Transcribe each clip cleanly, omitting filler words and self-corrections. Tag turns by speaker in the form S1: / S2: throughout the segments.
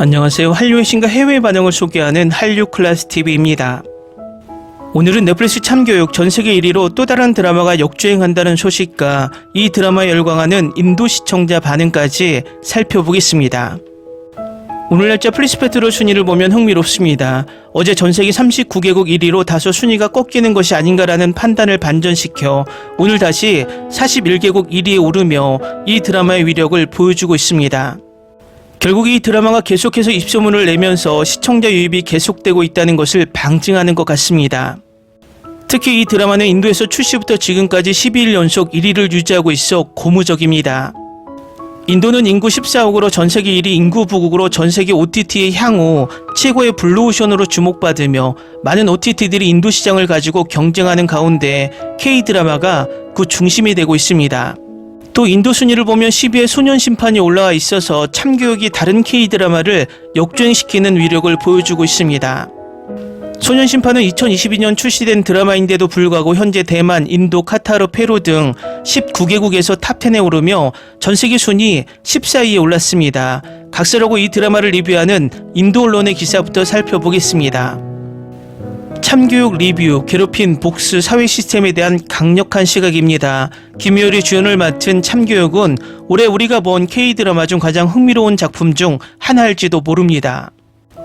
S1: 안녕하세요. 한류의 신과 해외 반응을 소개하는 한류클래스TV입니다. 오늘은 넷플릭스 참교육 전세계 1위로 또 다른 드라마가 역주행한다는 소식과 이 드라마에 열광하는 인도 시청자 반응까지 살펴보겠습니다. 오늘 날짜 플리스페트로 순위를 보면 흥미롭습니다. 어제 전세계 39개국 1위로 다소 순위가 꺾이는 것이 아닌가라는 판단을 반전시켜 오늘 다시 41개국 1위에 오르며 이 드라마의 위력을 보여주고 있습니다. 결국 이 드라마가 계속해서 입소문을 내면서 시청자 유입이 계속되고 있다는 것을 방증하는 것 같습니다. 특히 이 드라마는 인도에서 출시부터 지금까지 12일 연속 1위를 유지하고 있어 고무적입니다. 인도는 인구 14억으로 전세계 1위 인구 부국으로 전세계 OTT의 향후 최고의 블루오션으로 주목받으며 많은 OTT들이 인도 시장을 가지고 경쟁하는 가운데 K-드라마가 그 중심이 되고 있습니다. 또 인도 순위를 보면 10위에 소년심판이 올라와 있어서 참교육이 다른 K-드라마를 역주행시키는 위력을 보여주고 있습니다. 소년심판은 2022년 출시된 드라마인데도 불구하고 현재 대만, 인도, 카타르, 페루 등 19개국에서 탑10에 오르며 전세계 순위 14위에 올랐습니다. 각설하고 이 드라마를 리뷰하는 인도 언론의 기사부터 살펴보겠습니다. 참교육 리뷰, 괴롭힘, 복수, 사회 시스템에 대한 강력한 시각입니다. 김효리 주연을 맡은 참교육은 올해 우리가 본 K-드라마 중 가장 흥미로운 작품 중 하나일지도 모릅니다.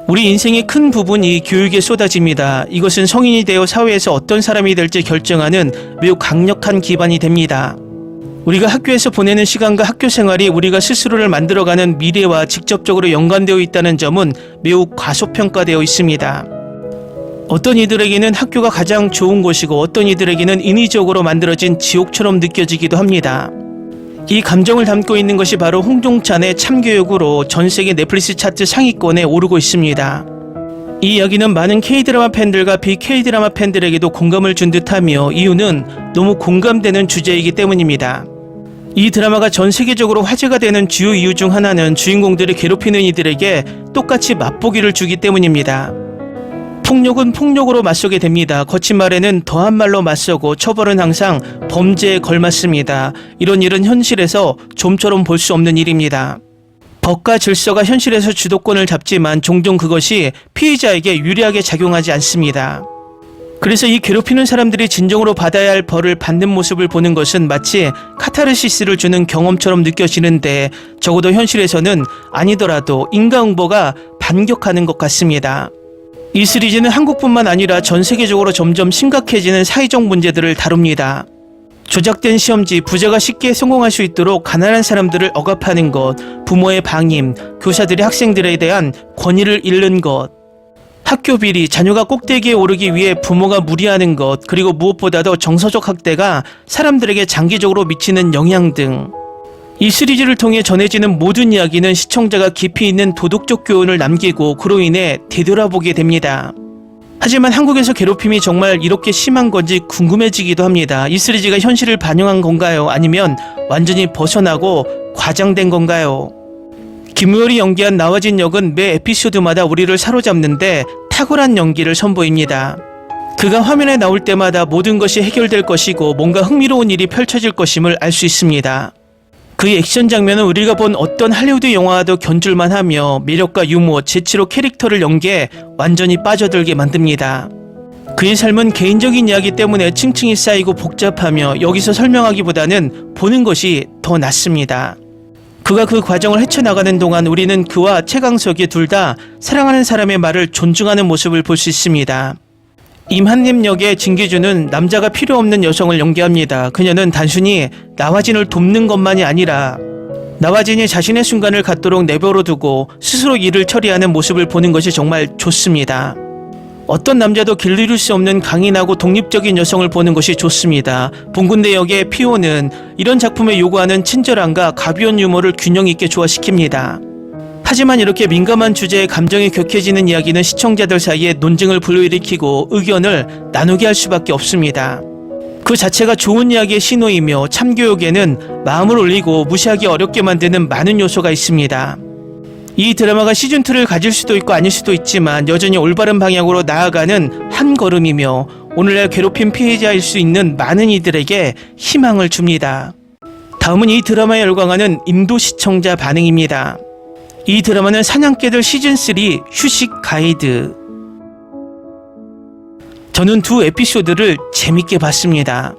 S1: 우리 인생의 큰 부분이 교육에 쏟아집니다. 이것은 성인이 되어 사회에서 어떤 사람이 될지 결정하는 매우 강력한 기반이 됩니다. 우리가 학교에서 보내는 시간과 학교 생활이 우리가 스스로를 만들어가는 미래와 직접적으로 연관되어 있다는 점은 매우 과소평가되어 있습니다. 어떤 이들에게는 학교가 가장 좋은 곳이고 어떤 이들에게는 인위적으로 만들어진 지옥처럼 느껴지기도 합니다. 이 감정을 담고 있는 것이 바로 홍종찬의 참교육으로 전세계 넷플릭스 차트 상위권에 오르고 있습니다. 이 이야기는 많은 K-드라마 팬들과 비-K-드라마 팬들에게도 공감을 준 듯하며 이유는 너무 공감되는 주제이기 때문입니다. 이 드라마가 전 세계적으로 화제가 되는 주요 이유 중 하나는 주인공들을 괴롭히는 이들에게 똑같이 맛보기를 주기 때문입니다. 폭력은 폭력으로 맞서게 됩니다. 거친 말에는 더한 말로 맞서고 처벌은 항상 범죄에 걸맞습니다. 이런 일은 현실에서 좀처럼 볼 수 없는 일입니다. 법과 질서가 현실에서 주도권을 잡지만 종종 그것이 피해자에게 유리하게 작용하지 않습니다. 그래서 이 괴롭히는 사람들이 진정으로 받아야 할 벌을 받는 모습을 보는 것은 마치 카타르시스를 주는 경험처럼 느껴지는데 적어도 현실에서는 아니더라도 인과응보가 반격하는 것 같습니다. 이 시리즈는 한국뿐만 아니라 전 세계적으로 점점 심각해지는 사회적 문제들을 다룹니다. 조작된 시험지, 부자가 쉽게 성공할 수 있도록 가난한 사람들을 억압하는 것, 부모의 방임, 교사들이 학생들에 대한 권위를 잃는 것, 학교 비리, 자녀가 꼭대기에 오르기 위해 부모가 무리하는 것, 그리고 무엇보다도 정서적 학대가 사람들에게 장기적으로 미치는 영향 등 이 시리즈를 통해 전해지는 모든 이야기는 시청자가 깊이 있는 도덕적 교훈을 남기고 그로 인해 되돌아보게 됩니다. 하지만 한국에서 괴롭힘이 정말 이렇게 심한 건지 궁금해지기도 합니다. 이 시리즈가 현실을 반영한 건가요? 아니면 완전히 벗어나고 과장된 건가요? 김효리 연기한 나와진 역은 매 에피소드마다 우리를 사로잡는데 탁월한 연기를 선보입니다. 그가 화면에 나올 때마다 모든 것이 해결될 것이고 뭔가 흥미로운 일이 펼쳐질 것임을 알 수 있습니다. 그의 액션 장면은 우리가 본 어떤 할리우드 영화와도 견줄만 하며 매력과 유머, 재치로 캐릭터를 연기해 완전히 빠져들게 만듭니다. 그의 삶은 개인적인 이야기 때문에 층층이 쌓이고 복잡하며 여기서 설명하기보다는 보는 것이 더 낫습니다. 그가 그 과정을 헤쳐나가는 동안 우리는 그와 최강석이 둘 다 사랑하는 사람의 말을 존중하는 모습을 볼 수 있습니다. 임한님 역의 진기준은 남자가 필요 없는 여성을 연기합니다. 그녀는 단순히 나와진을 돕는 것만이 아니라 나와진이 자신의 순간을 갖도록 내버려두고 스스로 일을 처리하는 모습을 보는 것이 정말 좋습니다. 어떤 남자도 길들일 수 없는 강인하고 독립적인 여성을 보는 것이 좋습니다. 봉군대 역의 피오는 이런 작품에 요구하는 친절함과 가벼운 유머를 균형 있게 조화시킵니다. 하지만 이렇게 민감한 주제에 감정이 격해지는 이야기는 시청자들 사이에 논쟁을 불러일으키고 의견을 나누게 할 수밖에 없습니다. 그 자체가 좋은 이야기의 신호이며 참교육에는 마음을 올리고 무시하기 어렵게 만드는 많은 요소가 있습니다. 이 드라마가 시즌2를 가질 수도 있고 아닐 수도 있지만 여전히 올바른 방향으로 나아가는 한 걸음이며 오늘날 괴롭힘 피해자일 수 있는 많은 이들에게 희망을 줍니다. 다음은 이 드라마에 열광하는 인도 시청자 반응입니다. 이 드라마는 사냥개들 시즌3 휴식 가이드. 저는 두 에피소드를 재밌게 봤습니다.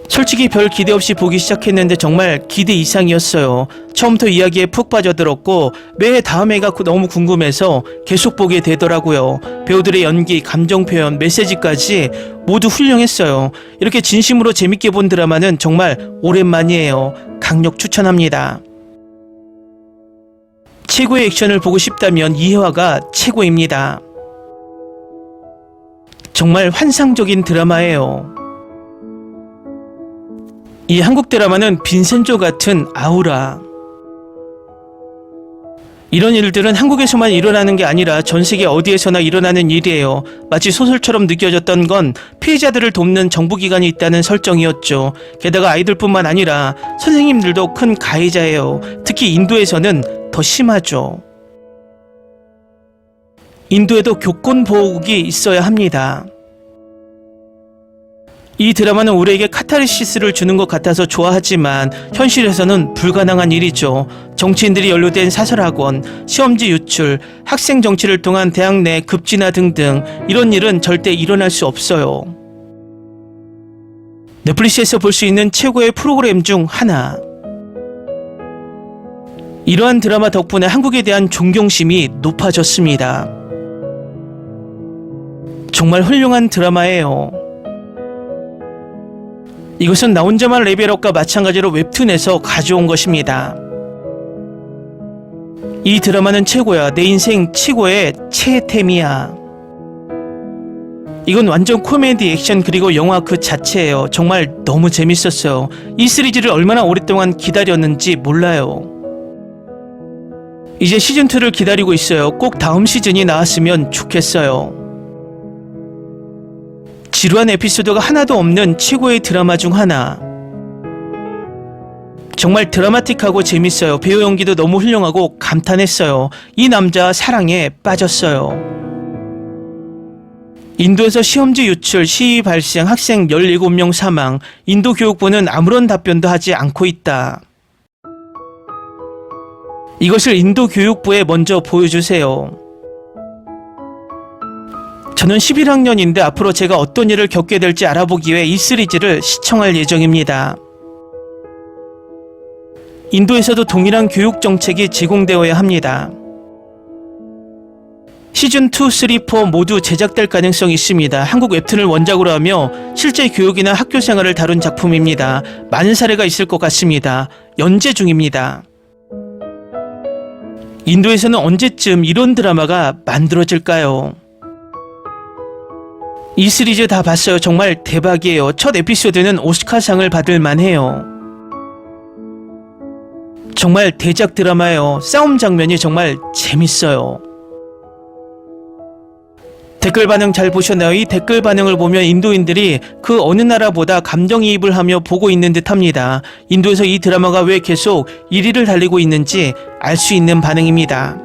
S1: 솔직히 별 기대 없이 보기 시작했는데 정말 기대 이상이었어요. 처음부터 이야기에 푹 빠져들었고 매 다음 회가 너무 궁금해서 계속 보게 되더라고요. 배우들의 연기, 감정 표현, 메시지까지 모두 훌륭했어요. 이렇게 진심으로 재밌게 본 드라마는 정말 오랜만이에요. 강력 추천합니다. 최고의 액션을 보고 싶다면 이 회화가 최고입니다. 정말 환상적인 드라마예요. 이 한국 드라마는 빈센조 같은 아우라. 이런 일들은 한국에서만 일어나는 게 아니라 전 세계 어디에서나 일어나는 일이에요. 마치 소설처럼 느껴졌던 건 피해자들을 돕는 정부기관이 있다는 설정이었죠. 게다가 아이들뿐만 아니라 선생님들도 큰 가해자예요. 특히 인도에서는 더 심하죠. 인도에도 교권보호국이 있어야 합니다. 이 드라마는 우리에게 카타르시스를 주는 것 같아서 좋아하지만 현실에서는 불가능한 일이죠. 정치인들이 연루된 사설학원, 시험지 유출, 학생 정치를 통한 대학 내 급진화 등등 이런 일은 절대 일어날 수 없어요. 넷플릭스에서 볼 수 있는 최고의 프로그램 중 하나. 이러한 드라마 덕분에 한국에 대한 존경심이 높아졌습니다. 정말 훌륭한 드라마예요. 이것은 나 혼자만 레벨업과 마찬가지로 웹툰에서 가져온 것입니다. 이 드라마는 최고야. 내 인생 최고의 최애템이야. 이건 완전 코미디, 액션 그리고 영화 그 자체예요. 정말 너무 재밌었어요. 이 시리즈를 얼마나 오랫동안 기다렸는지 몰라요. 이제 시즌2를 기다리고 있어요. 꼭 다음 시즌이 나왔으면 좋겠어요. 지루한 에피소드가 하나도 없는 최고의 드라마 중 하나. 정말 드라마틱하고 재밌어요. 배우 연기도 너무 훌륭하고 감탄했어요. 이 남자 사랑에 빠졌어요. 인도에서 시험지 유출, 시위 발생, 학생 17명 사망. 인도 교육부는 아무런 답변도 하지 않고 있다. 이것을 인도 교육부에 먼저 보여주세요. 저는 11학년인데 앞으로 제가 어떤 일을 겪게 될지 알아보기 위해 이 시리즈를 시청할 예정입니다. 인도에서도 동일한 교육 정책이 제공되어야 합니다. 시즌2, 3, 4 모두 제작될 가능성이 있습니다. 한국 웹툰을 원작으로 하며 실제 교육이나 학교 생활을 다룬 작품입니다. 많은 사례가 있을 것 같습니다. 연재 중입니다. 인도에서는 언제쯤 이런 드라마가 만들어질까요? 이 시리즈 다 봤어요. 정말 대박이에요. 첫 에피소드는 오스카상을 받을 만해요. 정말 대작 드라마예요. 싸움 장면이 정말 재밌어요. 댓글 반응 잘 보셨나요? 이 댓글 반응을 보면 인도인들이 그 어느 나라보다 감정이입을 하며 보고 있는 듯합니다. 인도에서 이 드라마가 왜 계속 1위를 달리고 있는지 알 수 있는 반응입니다.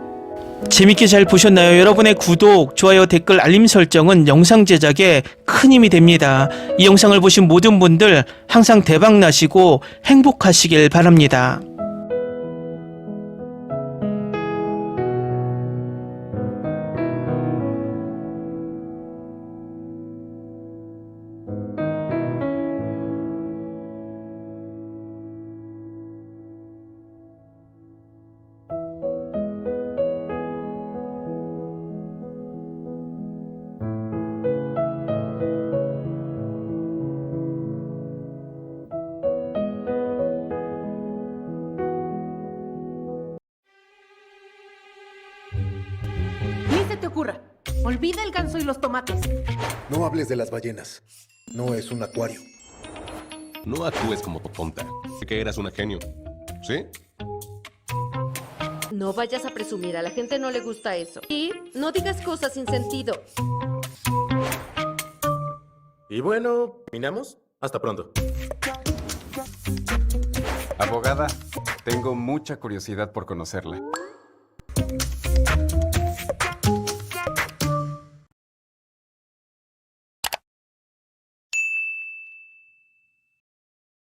S1: 재밌게 잘 보셨나요? 여러분의 구독, 좋아요, 댓글, 알림 설정은 영상 제작에 큰 힘이 됩니다. 이 영상을 보신 모든 분들 항상 대박 나시고 행복하시길 바랍니다.
S2: Ni se te ocurra. Olvida el ganso y los tomates.
S3: No hables de las ballenas. No es un acuario.
S4: No actúes como tonta. Que eras una genio. ¿Sí?
S5: No vayas a presumir, a la gente no le gusta eso. Y no digas cosas sin sentido.
S6: Y bueno, ¿terminamos? Hasta pronto.
S7: Abogada, tengo mucha curiosidad por conocerla.